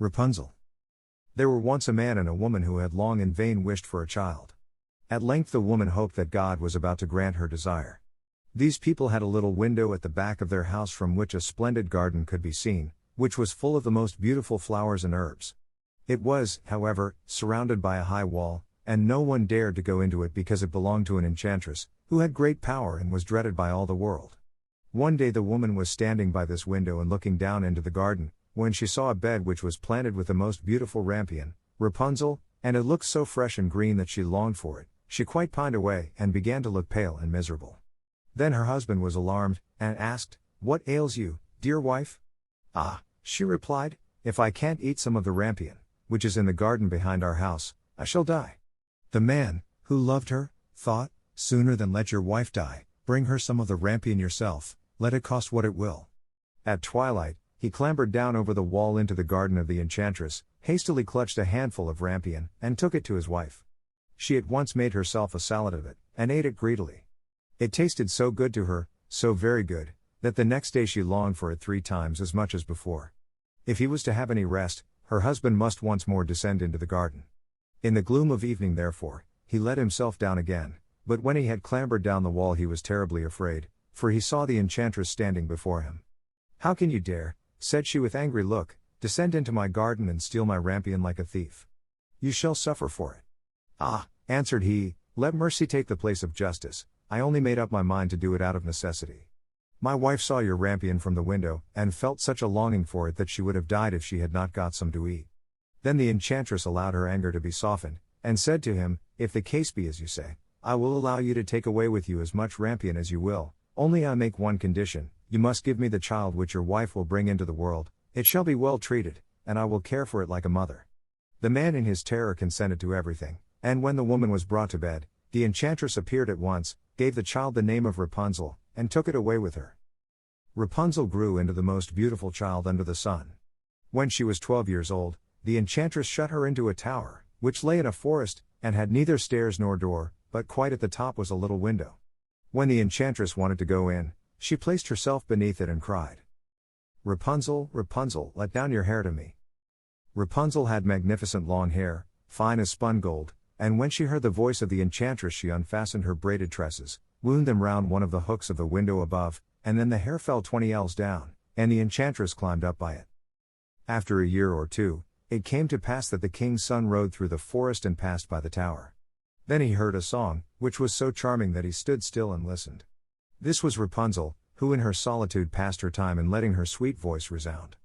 Rapunzel. There were once a man and a woman who had long in vain wished for a child. At length the woman hoped that God was about to grant her desire. These people had a little window at the back of their house from which a splendid garden could be seen, which was full of the most beautiful flowers and herbs. It was, however, surrounded by a high wall, and no one dared to go into it because it belonged to an enchantress, who had great power and was dreaded by all the world. One day the woman was standing by this window and looking down into the garden, when she saw a bed which was planted with the most beautiful rampion, Rapunzel, and it looked so fresh and green that she longed for it. She quite pined away, and began to look pale and miserable. Then her husband was alarmed, and asked, "What ails you, dear wife?" "Ah," she replied, "if I can't eat some of the rampion, which is in the garden behind our house, I shall die." The man, who loved her, thought, "Sooner than let your wife die, bring her some of the rampion yourself, let it cost what it will." At twilight, he clambered down over the wall into the garden of the enchantress, hastily clutched a handful of rampion, and took it to his wife. She at once made herself a salad of it, and ate it greedily. It tasted so good to her, so very good, that the next day she longed for it 3 times as much as before. If he was to have any rest, her husband must once more descend into the garden. In the gloom of evening therefore, he let himself down again, but when he had clambered down the wall he was terribly afraid, for he saw the enchantress standing before him. "How can you dare," said she with angry look, "descend into my garden and steal my rampion like a thief? You shall suffer for it." "Ah," answered he, "let mercy take the place of justice, I only made up my mind to do it out of necessity. My wife saw your rampion from the window, and felt such a longing for it that she would have died if she had not got some to eat." Then the enchantress allowed her anger to be softened, and said to him, "If the case be as you say, I will allow you to take away with you as much rampion as you will, only I make one condition. You must give me the child which your wife will bring into the world. It shall be well treated, and I will care for it like a mother." The man in his terror consented to everything, and when the woman was brought to bed, the enchantress appeared at once, gave the child the name of Rapunzel, and took it away with her. Rapunzel grew into the most beautiful child under the sun. When she was 12 years old, the enchantress shut her into a tower, which lay in a forest, and had neither stairs nor door, but quite at the top was a little window. When the enchantress wanted to go in, she placed herself beneath it and cried, "Rapunzel, Rapunzel, let down your hair to me." Rapunzel had magnificent long hair, fine as spun gold, and when she heard the voice of the enchantress she unfastened her braided tresses, wound them round one of the hooks of the window above, and then the hair fell 20 ells down, and the enchantress climbed up by it. After a year or 2, it came to pass that the king's son rode through the forest and passed by the tower. Then he heard a song, which was so charming that he stood still and listened. This was Rapunzel, who in her solitude passed her time in letting her sweet voice resound.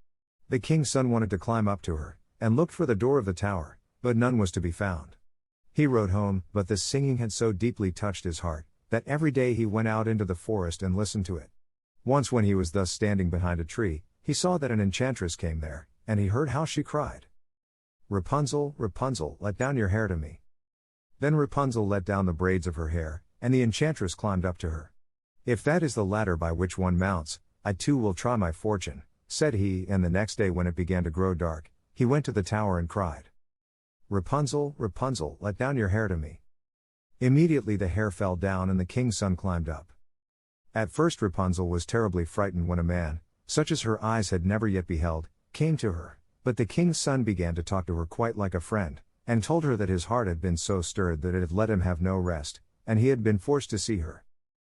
The king's son wanted to climb up to her, and looked for the door of the tower, but none was to be found. He rode home, but this singing had so deeply touched his heart, that every day he went out into the forest and listened to it. Once when he was thus standing behind a tree, he saw that an enchantress came there, and he heard how she cried, "Rapunzel, Rapunzel, let down your hair to me." Then Rapunzel let down the braids of her hair, and the enchantress climbed up to her. "If that is the ladder by which one mounts, I too will try my fortune," said he, and the next day when it began to grow dark, he went to the tower and cried, "Rapunzel, Rapunzel, let down your hair to me." Immediately the hair fell down and the king's son climbed up. At first Rapunzel was terribly frightened when a man, such as her eyes had never yet beheld, came to her, but the king's son began to talk to her quite like a friend, and told her that his heart had been so stirred that it had let him have no rest, and he had been forced to see her.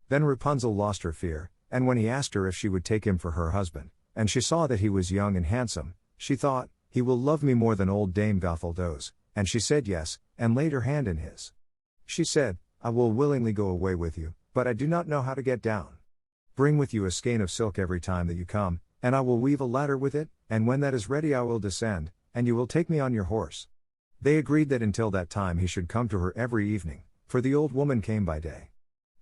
Then Rapunzel lost her fear, and when he asked her if she would take him for her husband, and she saw that he was young and handsome, she thought, "He will love me more than old Dame Gothel does," and she said yes, and laid her hand in his. She said, "I will willingly go away with you, but I do not know how to get down. Bring with you a skein of silk every time that you come, and I will weave a ladder with it, and when that is ready I will descend, and you will take me on your horse." They agreed that until that time he should come to her every evening, for the old woman came by day.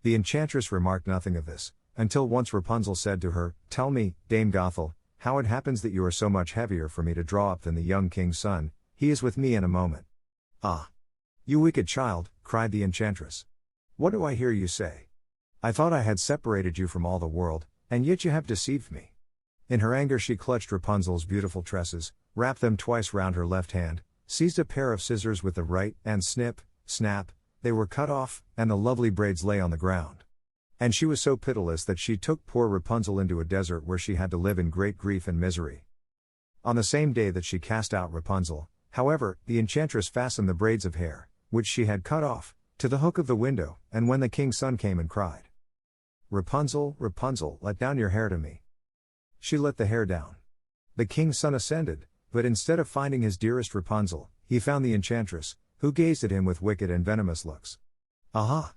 The enchantress remarked nothing of this, until once Rapunzel said to her, "Tell me, Dame Gothel, how it happens that you are so much heavier for me to draw up than the young king's son. He is with me in a moment." "Ah! You wicked child," cried the enchantress. "What do I hear you say? I thought I had separated you from all the world, and yet you have deceived me." In her anger she clutched Rapunzel's beautiful tresses, wrapped them twice round her left hand, seized a pair of scissors with the right, and snip, snap, they were cut off, and the lovely braids lay on the ground. And she was so pitiless that she took poor Rapunzel into a desert where she had to live in great grief and misery. On the same day that she cast out Rapunzel, however, the enchantress fastened the braids of hair, which she had cut off, to the hook of the window, and when the king's son came and cried, "Rapunzel, Rapunzel, let down your hair to me," she let the hair down. The king's son ascended, but instead of finding his dearest Rapunzel, he found the enchantress, who gazed at him with wicked and venomous looks. "Aha!"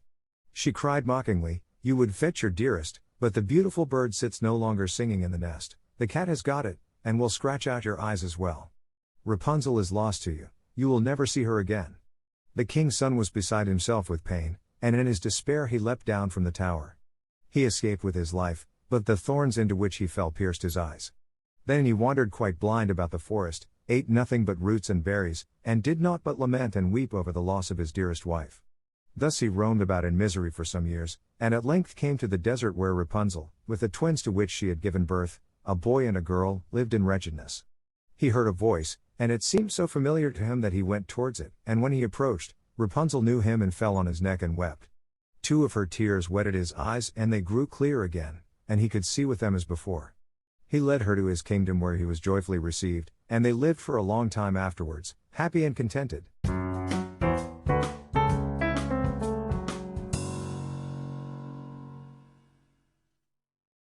she cried mockingly, "you would fetch your dearest, but the beautiful bird sits no longer singing in the nest. The cat has got it, and will scratch out your eyes as well. Rapunzel is lost to you, you will never see her again." The king's son was beside himself with pain, and in his despair he leapt down from the tower. He escaped with his life, but the thorns into which he fell pierced his eyes. Then he wandered quite blind about the forest, ate nothing but roots and berries, and did naught but lament and weep over the loss of his dearest wife. Thus he roamed about in misery for some years, and at length came to the desert where Rapunzel, with the twins to which she had given birth, a boy and a girl, lived in wretchedness. He heard a voice, and it seemed so familiar to him that he went towards it, and when he approached, Rapunzel knew him and fell on his neck and wept. 2 of her tears wetted his eyes and they grew clear again, and he could see with them as before. He led her to his kingdom where he was joyfully received, and they lived for a long time afterwards, happy and contented.